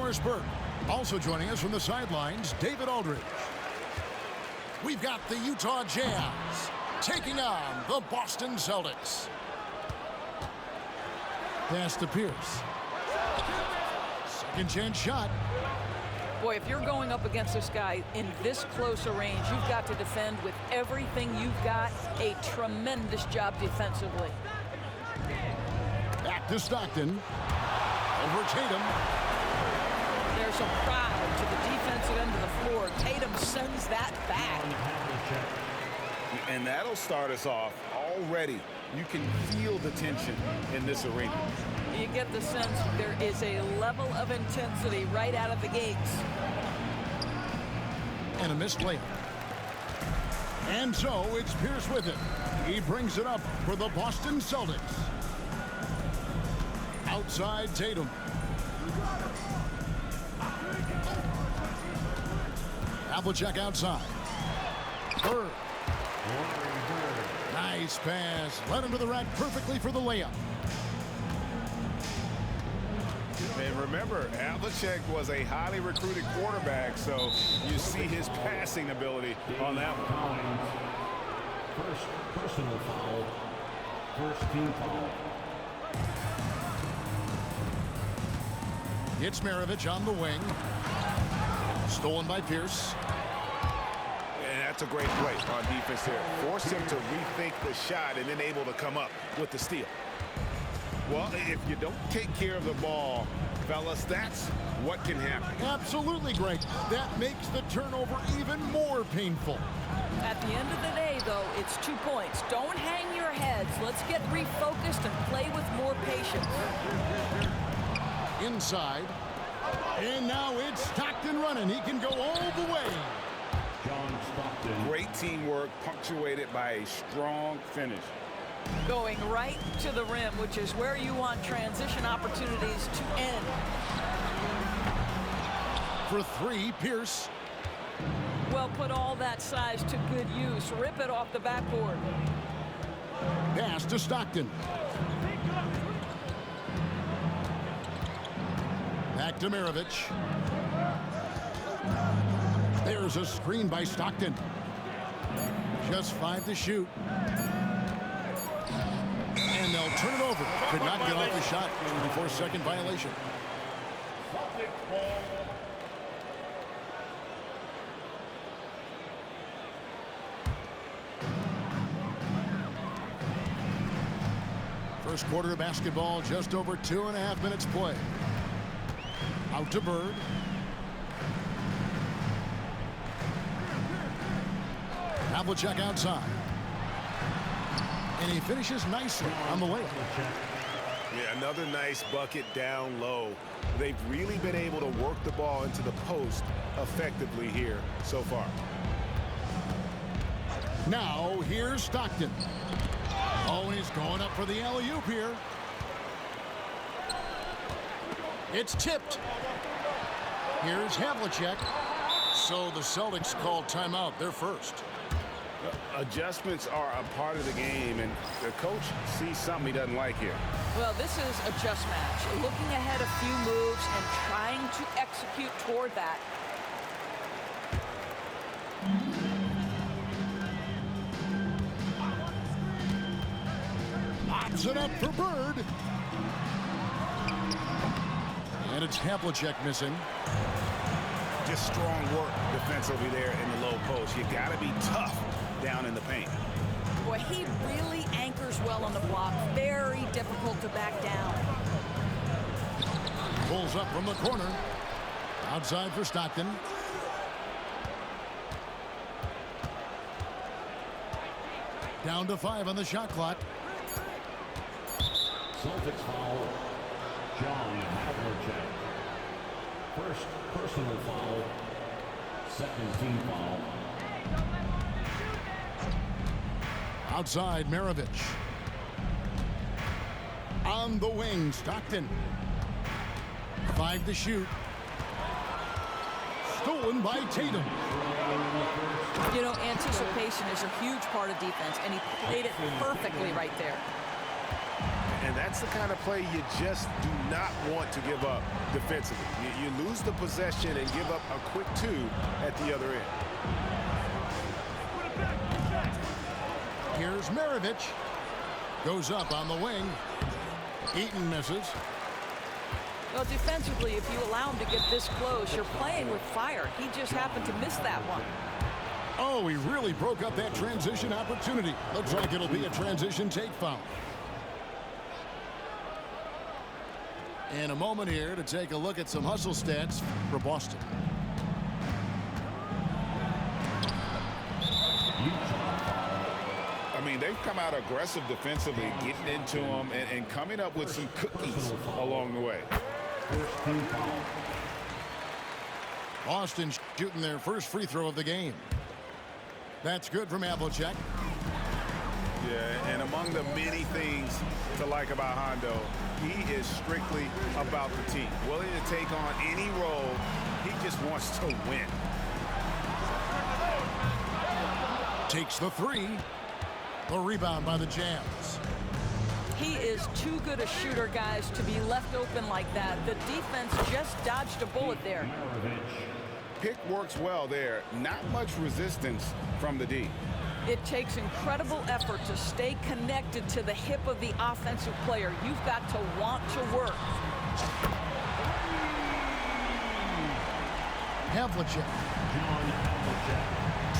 Morris Burke. Also joining us from the sidelines, David Aldridge. We've got the Utah Jazz taking on the Boston Celtics. Pass to Pierce. Second chance shot. Boy, if you're going up against this guy in this close a range, you've got to defend with everything you've got. A tremendous job defensively. Back to Stockton. Over Tatum. There's a crowd to the defensive end of the floor. Tatum sends that back. And that'll start us off already. You can feel the tension in this arena. You get the sense there is a level of intensity right out of the gates. And a missed layup. And so it's Pierce with it. He brings it up for the Boston Celtics. Outside Tatum. Havlicek outside. Bird. Nice pass. Led him to the rack perfectly for the layup. And remember, Havlicek was a highly recruited quarterback, so you see his passing ability on that one. First personal foul. First team foul. It's Maravich on the wing. Stolen by Pierce. And that's a great play on defense there. Force him to rethink the shot and then able to come up with the steal. Well, if you don't take care of the ball, fellas, that's what can happen. Absolutely great. That makes the turnover even more painful. At the end of the day, though, it's 2 points. Don't hang your heads. Let's get refocused and play with more patience. Inside. And now it's Stockton running. He can go all the way. John Stockton. Great teamwork punctuated by a strong finish. Going right to the rim, which is where you want transition opportunities to end. For three, Pierce. Well, put all that size to good use. Rip it off the backboard. Pass to Stockton. Back to Maravich. There's a screen by Stockton. Just 5 to shoot. And they'll turn it over. Could not get off the shot before second violation. First quarter of basketball, just over 2.5 minutes play. Out to Bird. Havlicek outside. And he finishes nicely on the layup. Yeah, another nice bucket down low. They've really been able to work the ball into the post effectively here so far. Now, here's Stockton. Oh, he's going up for the alley-oop here. It's tipped. Here's Havlicek. So the Celtics call timeout. They're first. Adjustments are a part of the game, and the coach sees something he doesn't like here. Well, this is a just match. Looking ahead a few moves and trying to execute toward that. Lobs it up for Bird. And it's Havlicek missing. Just strong work defensively there in the low post. You got to be tough down in the paint. Boy, he really anchors well on the block. Very difficult to back down. Pulls up from the corner. Outside for Stockton. Down to 5 on the shot clock. Celtics foul. John Havlicek. First personal foul. Second team foul. Outside, Maravich. On the wing, Stockton. 5 to shoot. Stolen by Tatum. You know, anticipation is a huge part of defense, and he played it perfectly right there. And And that's the kind of play you just do not want to give up defensively. You lose the possession and give up a quick 2 at the other end. Here's Maravich. Goes up on the wing. Eaton misses. Well, defensively, if you allow him to get this close, you're playing with fire. He just happened to miss that one. Oh, he really broke up that transition opportunity. Looks like it'll be a transition take foul. In a moment here to take a look at some hustle stats for Boston. I mean, they've come out aggressive defensively, getting into them and coming up with some cookies along the way. Boston shooting their first free throw of the game. That's good from Havlicek. Yeah, and among the many things to like about Hondo, he is strictly about the team. Willing to take on any role. He just wants to win. Takes the 3. The rebound by the Jazz. He is too good a shooter, guys, to be left open like that. The defense just dodged a bullet there. Pick works well there. Not much resistance from the D. It takes incredible effort to stay connected to the hip of the offensive player. You've got to want to work. Havlicek.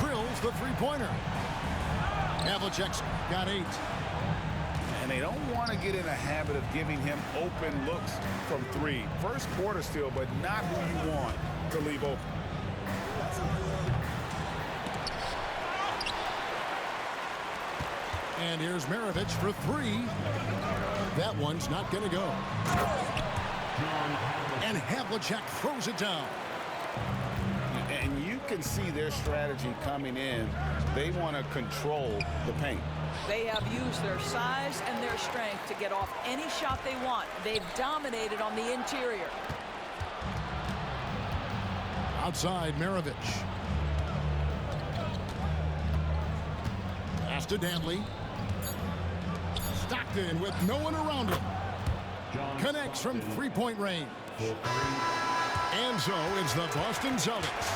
Drills the three-pointer. Havlicek's got 8. And they don't want to get in a habit of giving him open looks from 3. First quarter still, but not who you want to leave open. And here's Maravich for 3. That one's not going to go. And Havlicek throws it down. And you can see their strategy coming in. They want to control the paint. They have used their size and their strength to get off any shot they want. They've dominated on the interior. Outside, Maravich. Pass to Dantley. Stockton with no one around him. Connects from three-point range. And so it's the Boston Celtics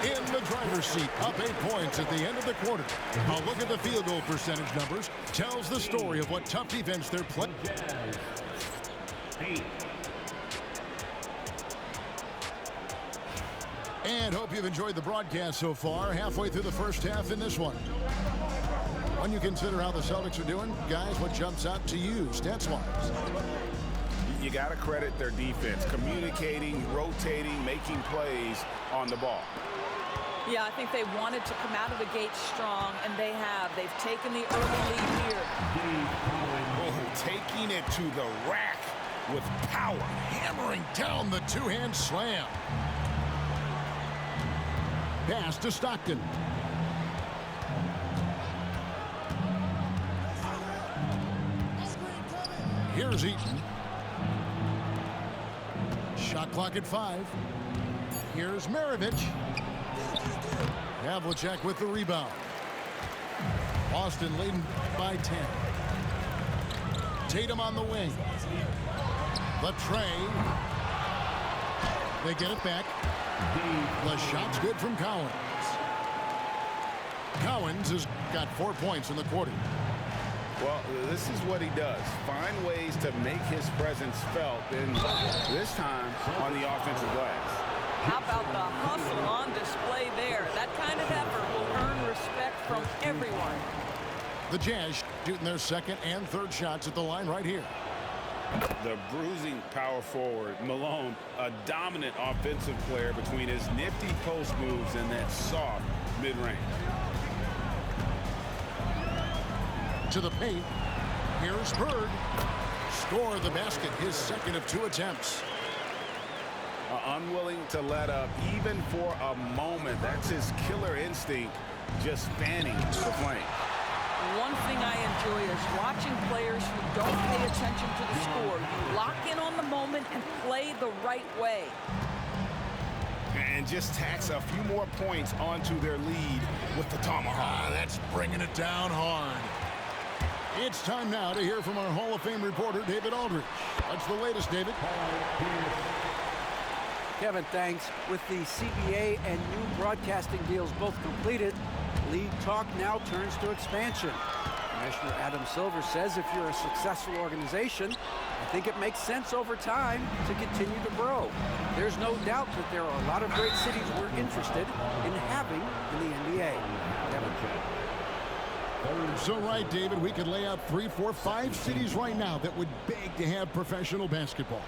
in the driver's seat, up 8 points at the end of the quarter. A look at the field goal percentage numbers tells the story of what tough defense they're playing. And hope you've enjoyed the broadcast so far. Halfway through the first half in this one. When you consider how the Celtics are doing, guys, what jumps out to you stats-wise? You got to credit their defense, communicating, rotating, making plays on the ball. Yeah, I think they wanted to come out of the gate strong, and they have. They've taken the early lead here. Oh, taking it to the rack with power. Hammering down the two-hand slam. Pass to Stockton. Here's Eaton. Shot clock at 5. Here's Maravich. Havlicek with the rebound. Boston leading by 10. Tatum on the wing. The tray. They get it back. The shot's good from Cowens. Cowens has got 4 points in the quarter. Well, this is what he does. Find ways to make his presence felt, and this time on the offensive glass. How about the hustle on display there? That kind of effort will earn respect from everyone. The Jazz shooting their second and third shots at the line right here. The bruising power forward, Malone, a dominant offensive player between his nifty post moves and that soft mid-range. To the paint. Here's Bird. Score the basket, his second of 2 attempts. Unwilling to let up even for a moment. That's his killer instinct, just fanning the flame. One thing I enjoy is watching players who don't pay attention to the score. You lock in on the moment and play the right way. And just tacks a few more points onto their lead with the tomahawk. That's bringing it down hard. It's time now to hear from our Hall of Fame reporter, David Aldridge. What's the latest, David? Kevin, thanks. With the CBA and new broadcasting deals both completed, league talk now turns to expansion. Commissioner Adam Silver says if you're a successful organization, I think it makes sense over time to continue to grow. There's no doubt that there are a lot of great cities we're interested in having in the NBA. Kevin. So right, David, we could lay out 3, 4, 5 cities right now that would beg to have professional basketball.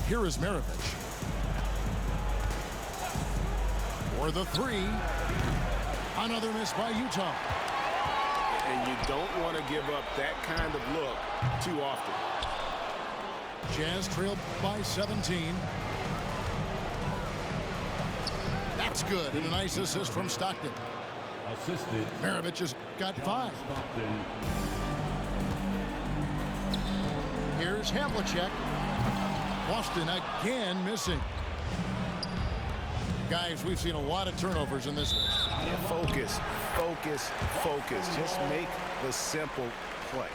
Here is Maravich. For the 3. Another miss by Utah. And you don't want to give up that kind of look too often. Jazz trailed by 17. That's good, and a nice assist from Stockton. Assisted. Maravich has got 5. Stockton. Here's Havlicek. Boston again missing. Guys, we've seen a lot of turnovers in this one. Focus, focus, focus. Just make the simple play.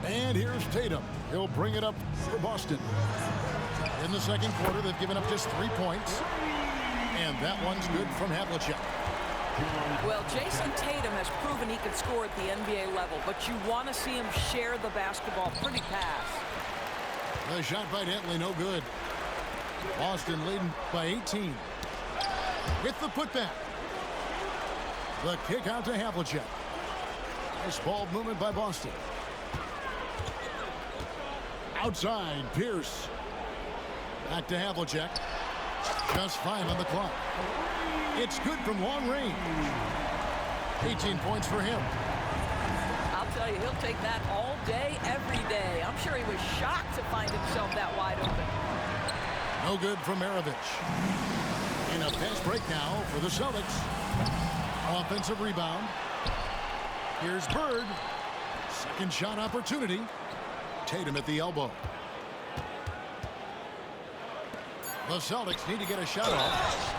And here's Tatum. He'll bring it up for Boston. In the second quarter, they've given up just 3 points. And that one's good from Havlicek. Well, Jason Tatum has proven he can score at the NBA level, but you want to see him share the basketball. Pretty pass. The shot by Dentley, no good. Boston leading by 18. With the putback. The kick out to Havlicek. Nice ball movement by Boston. Outside, Pierce. Back to Havlicek. Just 5 on the clock. It's good from long range. 18 points for him. I'll tell you, he'll take that all day, every day. I'm sure he was shocked to find himself that wide open. No good from Maravich. In a fast break now for the Celtics. Offensive rebound. Here's Bird. Second shot opportunity. Tatum at the elbow. The Celtics need to get a shot off.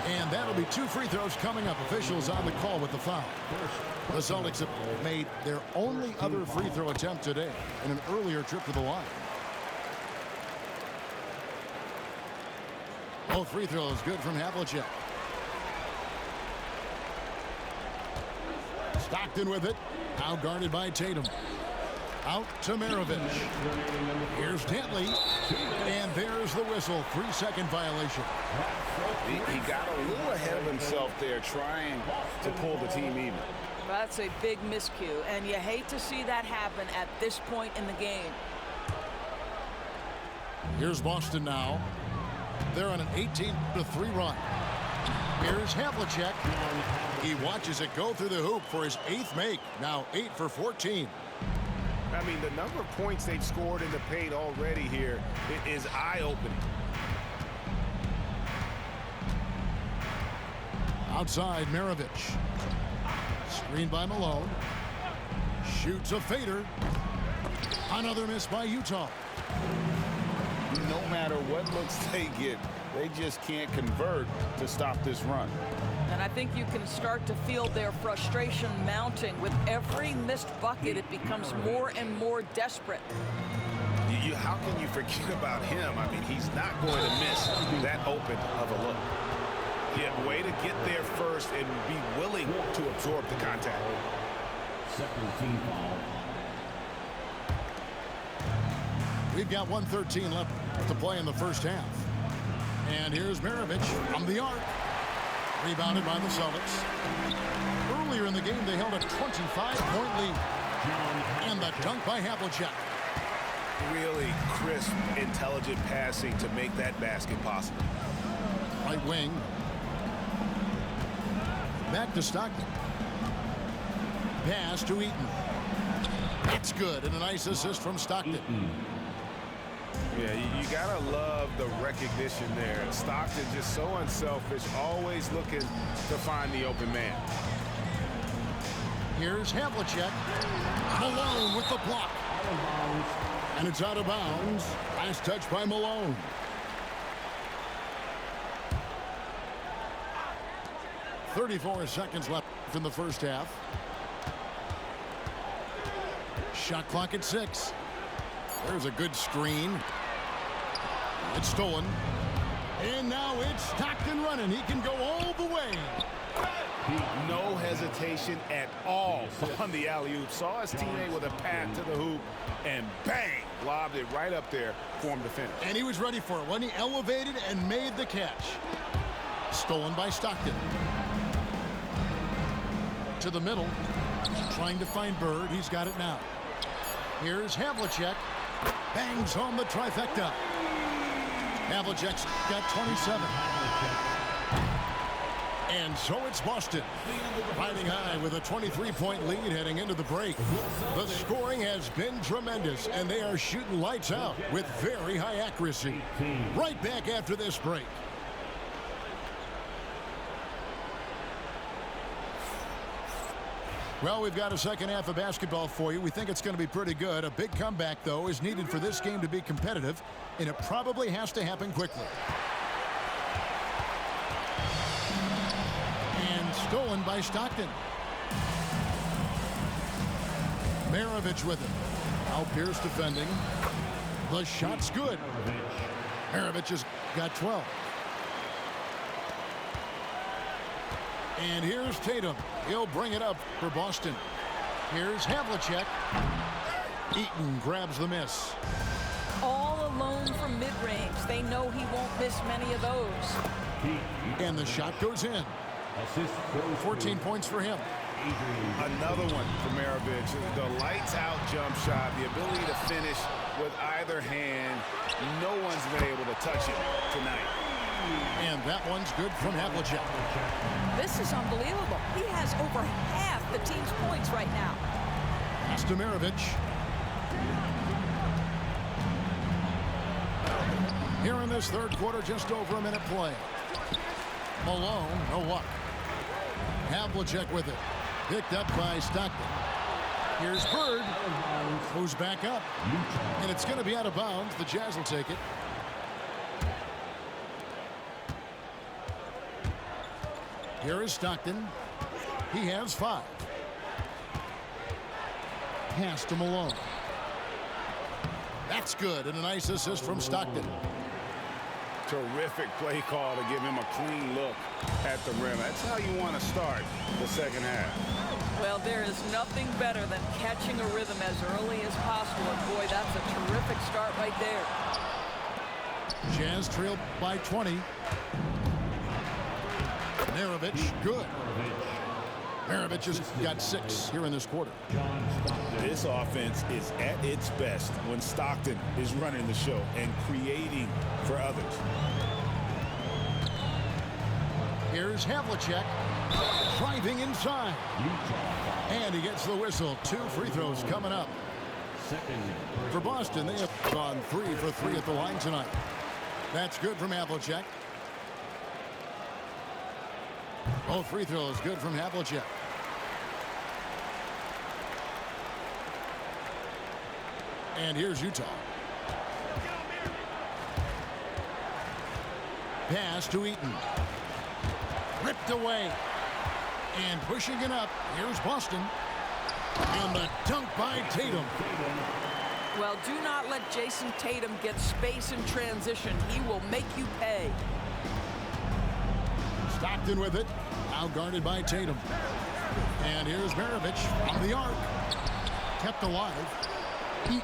And that'll be 2 free throws coming up. Officials on the call with the foul. The Celtics have made their only other free throw attempt today in an earlier trip to the line. Both free throws good from Havlicek. Stockton with it. Now guarded by Tatum. Out to Maravich. Here's Dentley. And there's the whistle. 3-second violation. He got a little ahead of himself there trying to pull the team even. That's a big miscue, and you hate to see that happen at this point in the game. Here's Boston now. They're on an 18-3 run. Here's Havlicek. He watches it go through the hoop for his 8th make. Now 8 for 14. I mean, the number of points they've scored in the paint already here is eye-opening. Outside, Maravich. Screened by Malone. Shoots a fader. Another miss by Utah. No matter what looks they get, they just can't convert to stop this run. And I think you can start to feel their frustration mounting. With every missed bucket, it becomes more and more desperate. How can you forget about him? I mean, he's not going to miss that open of a look. Yeah, way to get there first and be willing to absorb the contact. Second team foul. We've got 1:13 left to play in the first half. And here's Maravich from the arc. Rebounded by the Celtics. Earlier in the game, they held a 25-point lead. And the dunk by Havlicek. Really crisp, intelligent passing to make that basket possible. Right wing. Back to Stockton. Pass to Eaton. It's good, and a nice assist from Stockton. Yeah, you gotta love the recognition there. Stockton just so unselfish, always looking to find the open man. Here's Havlicek. Malone with the block. And it's out of bounds. Last touch by Malone. 34 seconds left in the first half. Shot clock at 6. There's a good screen. It's stolen. And now it's Stockton running. He can go all the way. No hesitation at all on the alley-oop. Saw his teammate with a path to the hoop, and bang, lobbed it right up there for him to finish. And he was ready for it when he elevated and made the catch. Stolen by Stockton. To the middle, trying to find Bird. He's got it now. Here's Havlicek. Bangs home the trifecta. Havlicek's got 27. And so it's Boston riding high with a 23-point lead heading into the break. The scoring has been tremendous, and they are shooting lights out with very high accuracy. Right back after this break. Well, we've got a second half of basketball for you. We think it's going to be pretty good. A big comeback, though, is needed for this game to be competitive, and it probably has to happen quickly. And stolen by Stockton. Maravich with it. Now Pierce defending. The shot's good. Maravich has got 12. And here's Tatum. He'll bring it up for Boston. Here's Havlicek. Eaton grabs the miss. All alone from mid-range. They know he won't miss many of those. And the shot goes in. 14 points for him. Another one for Maravich. The lights-out jump shot, the ability to finish with either hand. No one's been able to touch it tonight. And that one's good from Havlicek. This is unbelievable. He has over half the team's points right now. Pass to Maravich. Here in this third quarter, just over a minute play. Malone, no luck. Havlicek with it. Picked up by Stockton. Here's Bird, who's back up. And it's going to be out of bounds. The Jazz will take it. Here is Stockton. He has 5. Pass to Malone. That's good, and a nice assist from Stockton. Terrific play call to give him a clean look at the rim. That's how you want to start the second half. Well, there is nothing better than catching a rhythm as early as possible. And boy, that's a terrific start right there. Jazz trailed by 20. Maravich, good. Maravich has got 6 here in this quarter. This offense is at its best when Stockton is running the show and creating for others. Here's Havlicek driving inside. And he gets the whistle. 2 free throws coming up. For Boston, they have gone 3 for 3 at the line tonight. That's good from Havlicek. Both free throws good from Havlicek. And here's Utah. Pass to Eaton. Ripped away. And pushing it up. Here's Boston. And the dunk by Tatum. Well, do not let Jason Tatum get space in transition. He will make you pay. Stockton with it. Now guarded by Tatum. And here's Maravich on the arc. Kept alive. Eaton.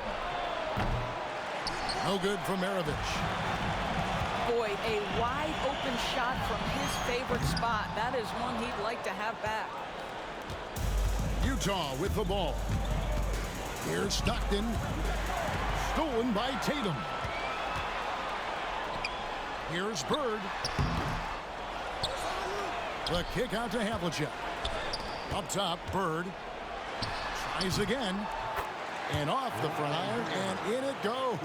No good for Maravich. Boy, a wide open shot from his favorite spot. That is one he'd like to have back. Utah with the ball. Here's Stockton. Stolen by Tatum. Here's Bird. The kick out to Havlicek. Up top, Bird. Tries again. And off the front iron, and in it goes.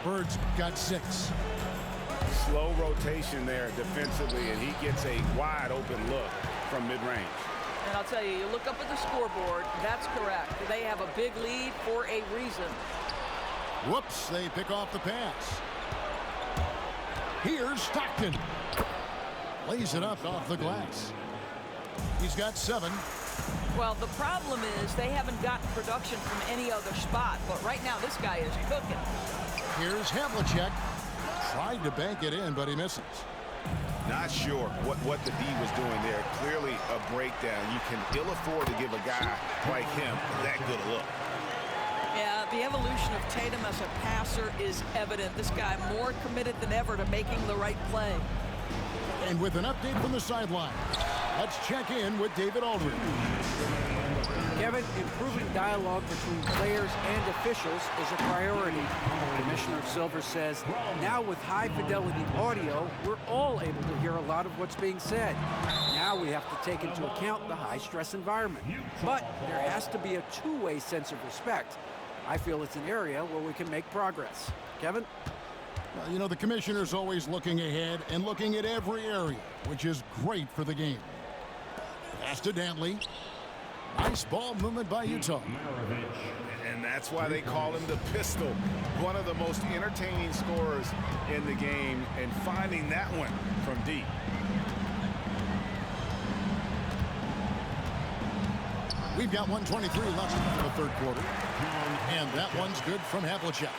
Bird's got 6. Slow rotation there defensively, and he gets a wide open look from mid-range. And I'll tell you, you look up at the scoreboard, that's correct. They have a big lead for a reason. Whoops, they pick off the pass. Here's Stockton. Lays it up off the glass. He's got 7. Well, the problem is they haven't gotten production from any other spot, but right now this guy is cooking. Here's Havlicek. Tried to bank it in, but he misses. Not sure what the D was doing there. Clearly a breakdown. You can ill afford to give a guy like him that good a look. Yeah, the evolution of Tatum as a passer is evident. This guy more committed than ever to making the right play. And with an update from the sideline, let's check in with David Aldridge. Kevin, improving dialogue between players and officials is a priority. Commissioner Silver says, now with high-fidelity audio, we're all able to hear a lot of what's being said. Now we have to take into account the high-stress environment. But there has to be a two-way sense of respect. I feel it's an area where we can make progress. Kevin? Well, you know, the commissioner's always looking ahead and looking at every area, which is great for the game. Pass to Dantley. Nice ball movement by Utah. And that's why they call him the pistol. One of the most entertaining scorers in the game, and finding that one from deep. We've got 1:23 left in the third quarter. And that one's good from Havlicek.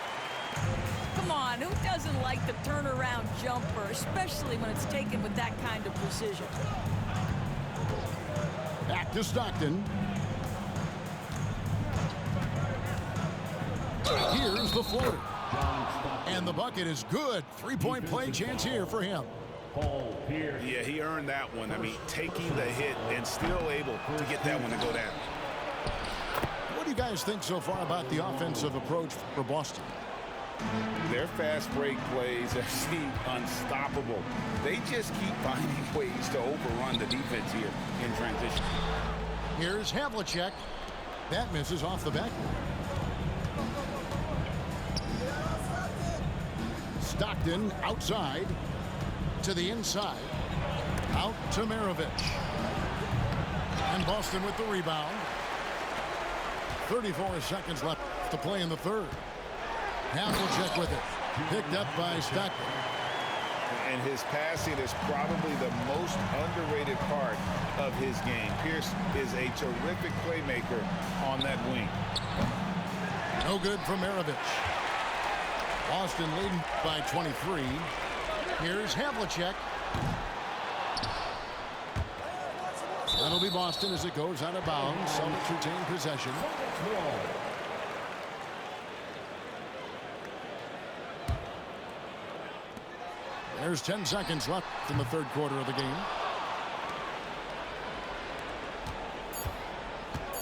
Come on, who doesn't like the turnaround jumper, especially when it's taken with that kind of precision? Back to Stockton. Here's the floater. And the bucket is good. Three-point play chance here for him. Yeah, he earned that one. I mean, taking the hit and still able to get that one to go down. What do you guys think so far about the offensive approach for Boston? Their fast break plays have seemed unstoppable. They just keep finding ways to overrun the defense here in transition. Here's Havlicek. That misses off the backboard. Stockton outside to the inside. Out to Maravich. And Boston with the rebound. 34 seconds left to play in the third. Havlicek with it. Picked up by Stockton. And his passing is probably the most underrated part of his game. Pierce is a terrific playmaker on that wing. No good from Maravich. Boston leading by 23. Here's Havlicek. That'll be Boston as it goes out of bounds. Celtics retain possession. There's 10 seconds left in the third quarter of the game.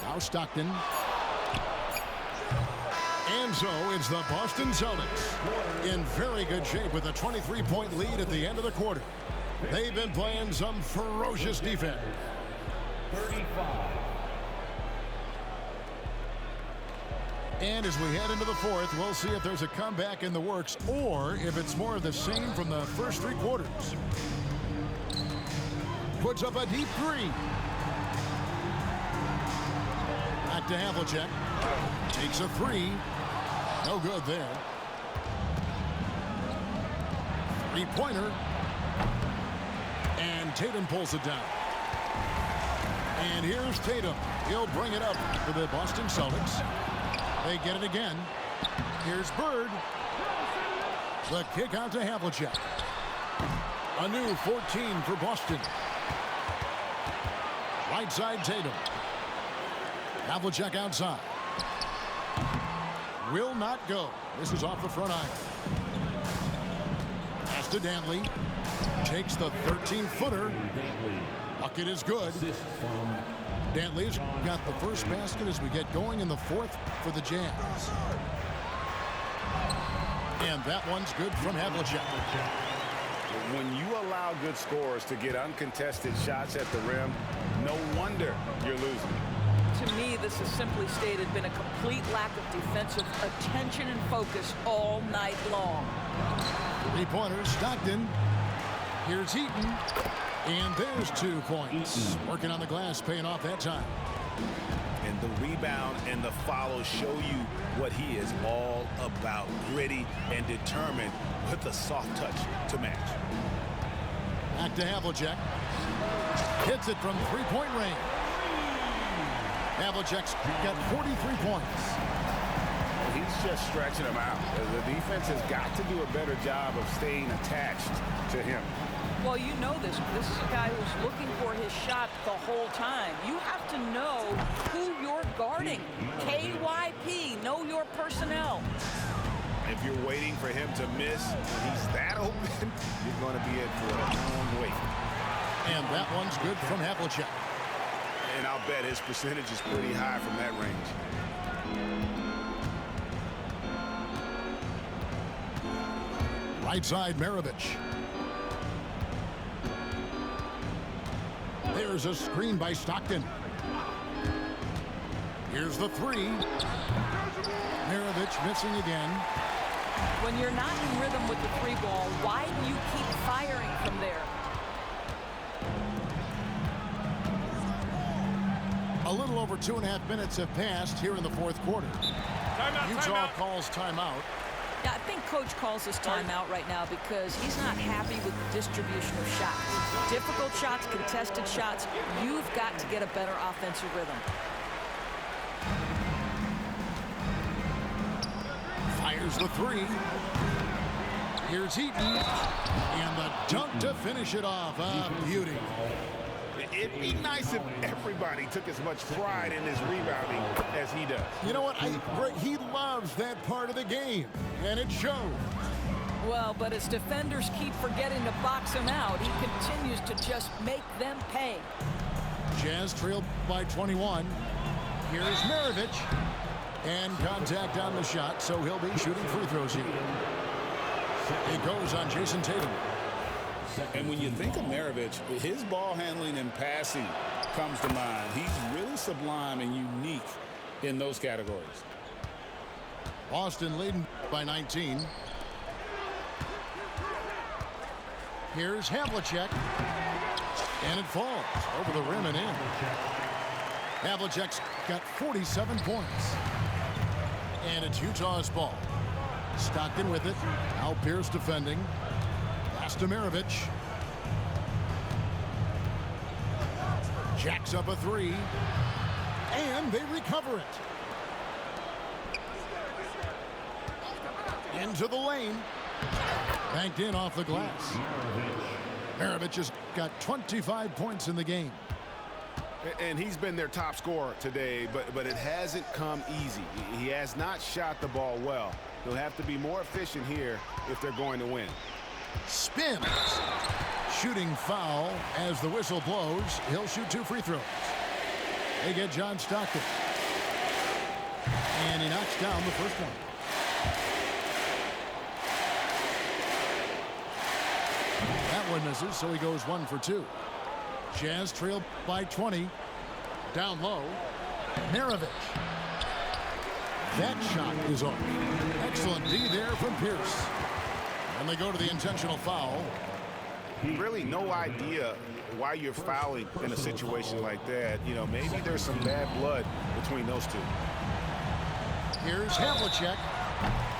Now Stockton. And so it's the Boston Celtics in very good shape with a 23-point lead at the end of the quarter. They've been playing some ferocious defense. 35. And as we head into the fourth, we'll see if there's a comeback in the works or if it's more of the same from the first three quarters. Puts up a deep three. Back to Havlicek. Takes a three. No good there. Three-pointer. And Tatum pulls it down. And here's Tatum. He'll bring it up for the Boston Celtics. They get it again. Here's Bird. The kick out to Havlicek. A new 14 for Boston. Right side Tatum. Havlicek outside. Will not go. This is off the front iron. Pass to Dantley. Takes the 13-footer. Bucket is good. Dantley's got the first basket as we get going in the fourth for the Jazz. And that one's good from Havlicek. When you allow good scorers to get uncontested shots at the rim, no wonder you're losing. To me, this has simply stated been a complete lack of defensive attention and focus all night long. Three-pointers, Stockton. Here's Heaton. And there's 2 points. Working on the glass, paying off that time. And the rebound and the follow show you what he is all about. Gritty and determined with a soft touch to match. Back to Havlicek. Hits it from three-point range. Havlicek's got 43 points. He's just stretching them out. The defense has got to do a better job of staying attached to him. Well, you know this. This is a guy who's looking for his shot the whole time. You have to know who you're guarding. KYP, know your personnel. If you're waiting for him to miss when he's that open, you're going to be in for a long wait. And that one's good from Havlicek. And I'll bet his percentage is pretty high from that range. Right side, Maravich. There's a screen by Stockton. Here's the three. Maravich missing again. When you're not in rhythm with the three ball, why do you keep firing from there? A little over 2.5 minutes have passed here in the fourth quarter. Utah calls timeout. Yeah, I think Coach calls this timeout right now because he's not happy with the distribution of shots. Difficult shots, contested shots. You've got to get a better offensive rhythm. Fires the three. Here's Heaton. And the dunk to finish it off. A beauty. It'd be nice if everybody took as much pride in his rebounding as he does. You know what? He loves that part of the game, and it shows. Well, but as defenders keep forgetting to box him out, he continues to just make them pay. Jazz trailed by 21. Here's Maravich. And contact on the shot, so he'll be shooting free throws here. It goes on Jason Tatum. And when you think of Maravich, his ball handling and passing comes to mind. He's really sublime and unique in those categories. Boston leading by 19. Here's Havlicek. And it falls over the rim and in. Havlicek's got 47 points. And it's Utah's ball. Stockton with it. Now Pierce defending. Pass to Maravich. Jacks up a three. And they recover it. Into the lane. Banked in off the glass. Maravich has got 25 points in the game. And he's been their top scorer today, but it hasn't come easy. He has not shot the ball well. He'll have to be more efficient here if they're going to win. Spins. Shooting foul as the whistle blows. He'll shoot 2 free throws. They get John Stockton. And he knocks down the first one. That one misses, so he goes 1 for 2. Jazz trailed by 20. Down low. Maravich. That shot is off. Excellent D there from Pierce. And they go to the intentional foul. Really no idea why you're fouling in a situation like that. You know, maybe there's some bad blood between those two. Here's Havlicek.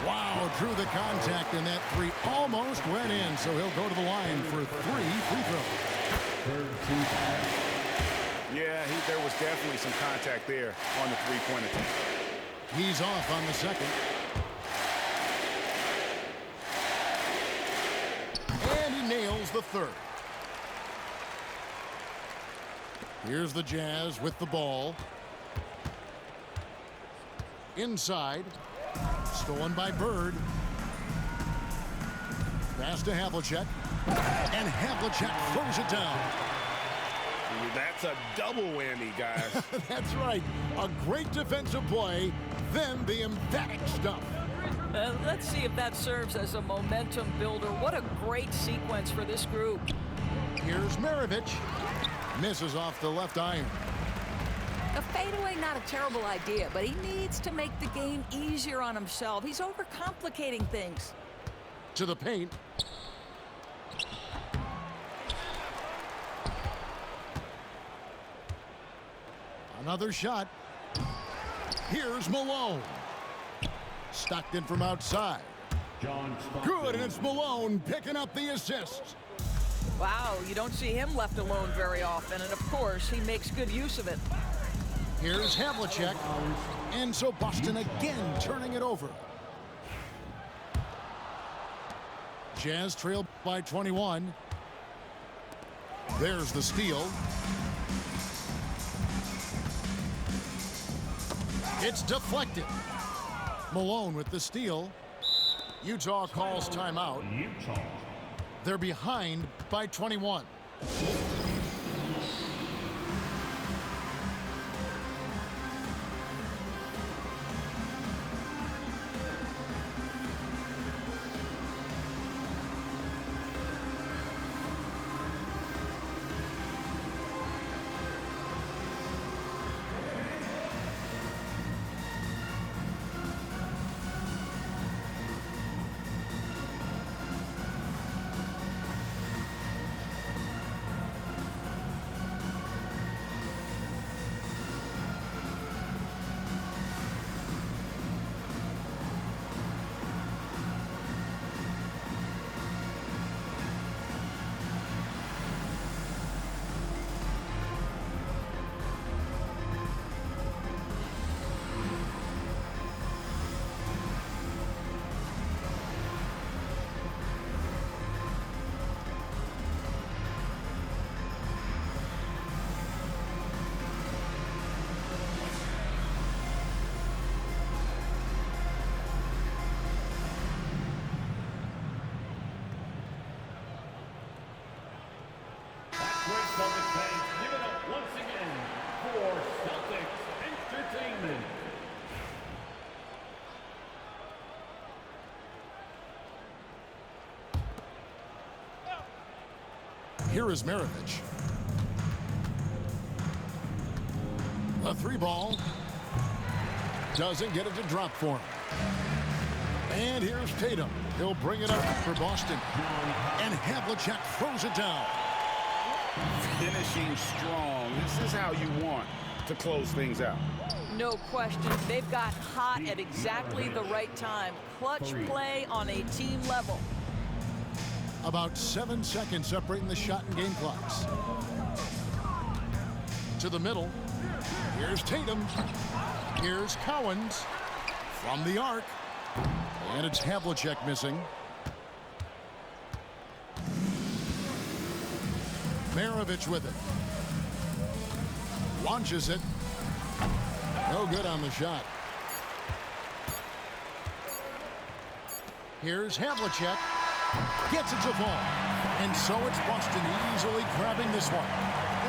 Wow, drew the contact, and that three almost went in, so he'll go to the line for 3 free throws. Yeah, there was definitely some contact there on the three-point attempt. He's off on the second. And he nails the third. Here's the Jazz with the ball. Inside. Stolen by Bird. Pass to Havlicek. And Havlicek throws it down. That's a double whammy, guys. That's right. A great defensive play, then the emphatic stuff. Let's see if that serves as a momentum builder. What a great sequence for this group. Here's Maravich. Misses off the left iron. A fadeaway, not a terrible idea, but he needs to make the game easier on himself. He's overcomplicating things. To the paint. Another shot. Here's Malone. Stockton from outside. Good, and it's Malone picking up the assist. Wow, you don't see him left alone very often, and of course, he makes good use of it. Here's Havlicek, and so Boston again turning it over. Jazz trailed by 21. There's the steal. It's deflected. Malone with the steal. Utah calls timeout. They're behind by 21. Celtics fans, give it up once again for Celtics Entertainment. Here is Maravich. The three ball. Doesn't get it to drop for him. And here's Tatum. He'll bring it up for Boston. And Havlicek throws it down. Finishing strong. This is how you want to close things out. No question. They've got hot at exactly the right time. Clutch play on a team level. About 7 seconds separating the shot and game clocks. To the middle. Here's Tatum. Here's Cowens from the arc. And it's Havlicek missing. Maravich with it. Launches it. No good on the shot. Here's Havlicek. Gets it to fall. And so it's Boston easily grabbing this one.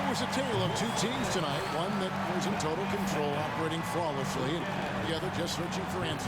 It was a tale of two teams tonight. One that was in total control, operating flawlessly, and the other just searching for answers.